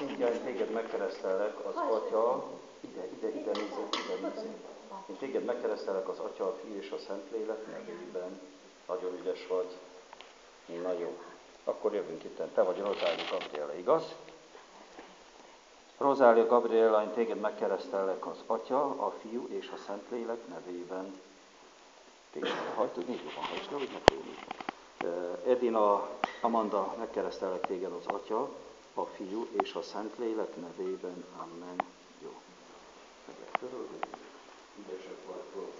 Szintje, én téged megkeresztellek az Atya, ide nézzél. Én téged megkeresztellek az Atya, a Fiú és a Szentlélek nevében. Nagyon ügyes vagy. Na jó. Akkor jövünk itten. Te vagy Rozália Gabriela, igaz? Rozália Gabriela, én téged megkeresztellek az Atya, a Fiú és a Szentlélek nevében. Téged hajtod, négy jobban hajtsd, hogy ne félni. Edina, Amanda, megkeresztellek téged az Atya, a Fiú és a Szentlélek nevében. Amen. Jó. Meg törölni. Ügyesek vagytok.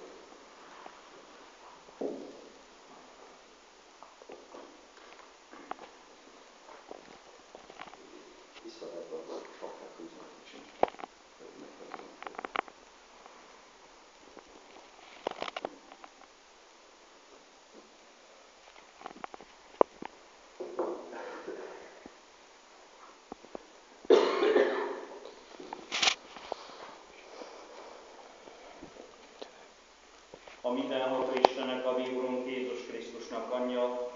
Visszavetve a fakát húznak kicsit. A mindenható Istennek, a mi Urunk Jézus Krisztusnak anyja,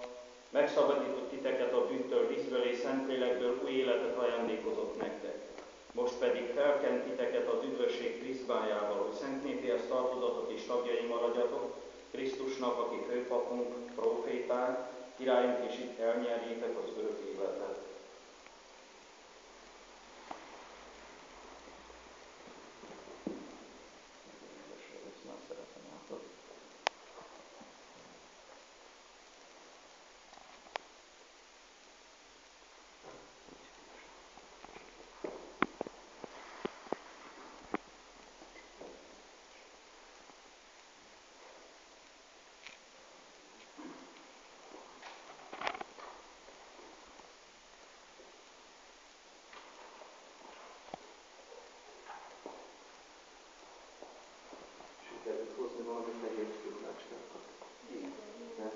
megszabadított titeket a bűntől, vízből és Szentlélekből, új életet ajándékozott nektek. Most pedig felkent titeket az üdvösség Krisztbájával, hogy szent népéhez tartozatok és tagjai maradjatok, Krisztusnak, aki főpapunk, prófétánk, királyunk, és itt elnyerjétek az örök életet. Sikerült hozni valami fehér kőflácskákat? Igen.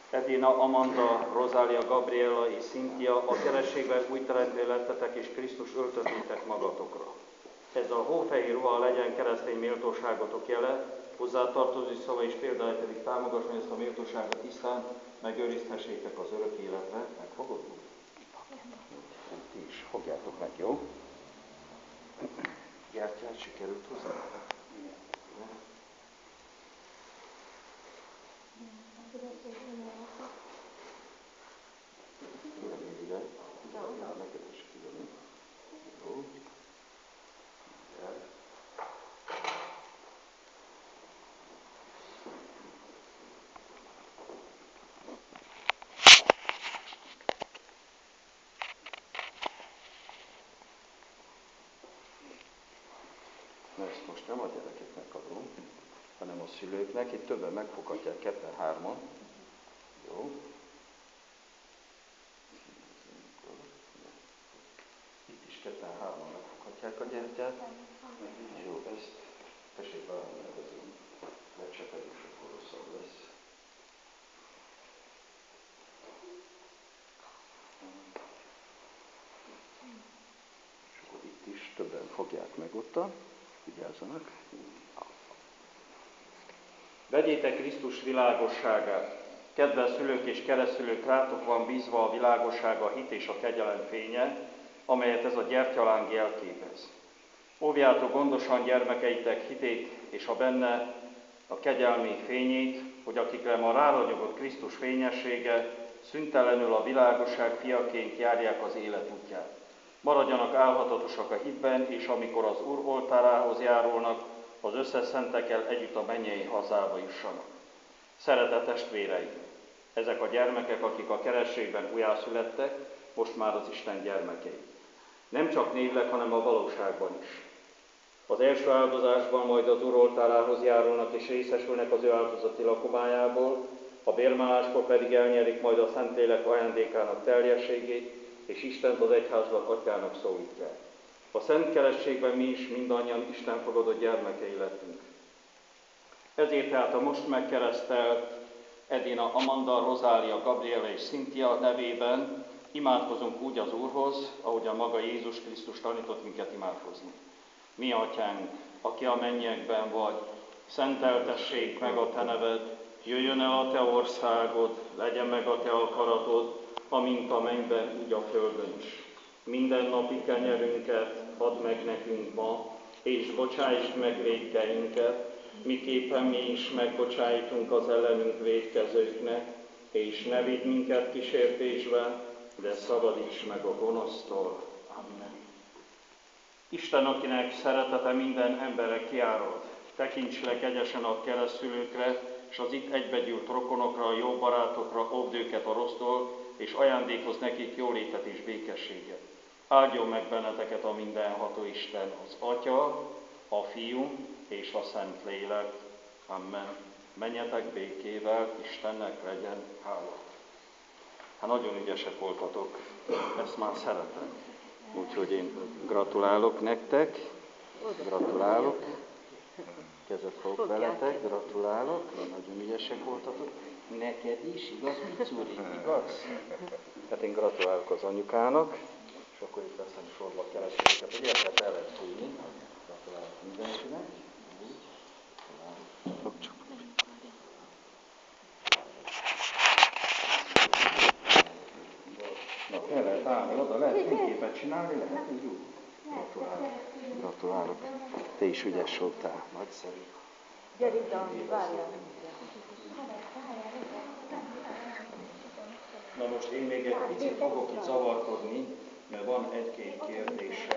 Edina, Amanda, Rozália, Gabriela és Cynthia, a kerességben új teremtő lettetek, és Krisztus öltöttétek magatokra. Ez a hófehér ruha legyen keresztény méltóságotok jele, hozzátartozó szava és példája pedig támogasson, hogy ezt a méltóságot tisztán megőrizhessétek az örök életre. Megfogod? Ti is fogjátok meg, jó? Gyertyát sikerült hozni? Kérem még ide. Neked is kijönni. Jó. Gyere. Na ezt most nem a gyerekeknek adom, hanem a szülőknek. Itt többen megfoghatják, ketten, hárman. Jó. Itt is ketten, hárman megfoghatják a gyertyát. Jó, ezt tessék vállalni, megcsepelni, és akkor rosszabb lesz. És akkor itt is többen fogják meg ottan. Vigyázzanak. Vegyétek Krisztus világosságát. Kedves szülők és keresztülők, rátok van bízva a világossága, a hit és a kegyelem fénye, amelyet ez a gyertyaláng jelképez. Óvjátok gondosan gyermekeitek hitét és a benne a kegyelmi fényét, hogy akikre ma ráragyogott Krisztus fényessége, szüntelenül a világosság fiaként járják az élet útját. Maradjanak álhatatosak a hitben, és amikor az Úr oltárához járulnak, az összes szentekkel együtt a mennyei hazába jussanak. Szeretett testvéreim! Ezek a gyermekek, akik a kerességben újjászülettek, most már az Isten gyermekei. Nem csak névleg, hanem a valóságban is. Az első áldozásban majd az Úr oltárához járulnak és részesülnek az ő áldozati lakomájából, a bérmáláskor pedig elnyerik majd a Szentlélek ajándékának teljességét, és Istent az egyházban atyának szólítják. A Szent Kerességben mi is mindannyian Isten fogadott gyermekei lettünk. Ezért tehát a most megkeresztelt Edina, Amanda, Rozália, Gabriela és Cynthia nevében imádkozunk úgy az Úrhoz, ahogy a maga Jézus Krisztus tanított minket imádkozni. Mi atyánk, aki a mennyekben vagy, szenteltessék meg a te neved, Jöjjön el a te országod, legyen meg a te akaratod, amint a mennyben, úgy a földön is. Minden napi kenyerünket add meg nekünk ma, és bocsásd meg vétkeinket, miképpen mi is megbocsájtunk az ellenünk vétkezőknek, és ne vidd minket kísértésbe, de szabadíts meg a gonosztól. Amen. Isten, akinek szeretete minden emberre kiárad, tekints le kegyesen a keresztülőkre, és az itt egybegyűlt rokonokra, jó barátokra, óvd őket a rossztól, és ajándékozz nekik jólétet és békességet. Áldjon meg benneteket a mindenható Isten, az Atya, a Fiú és a Szentlélek. Amen. Menjetek békével, Istennek legyen hála. Hát nagyon ügyesek voltatok, ezt már szeretem. Úgyhogy én gratulálok nektek, gratulálok. Kezet fogok veletek, gratulálok, nagyon ügyesek voltatok. Neked is, igaz, Micuri, igaz? Hát én gratulálok az anyukának, és akkor itt veszem sorba a keresztényeket, hogy érted el lehet fújni. Gratulálok mindenkinek. Na, el lehet állni, oda lehet fényképet csinálni, lehet így úgy. Gratulálok. Gratulálok. Te is ügyes voltál, nagyszerű. Gyere ide, várjál. Na most én még egy picit fogok itt zavarkodni, mert van egy-két kérdés.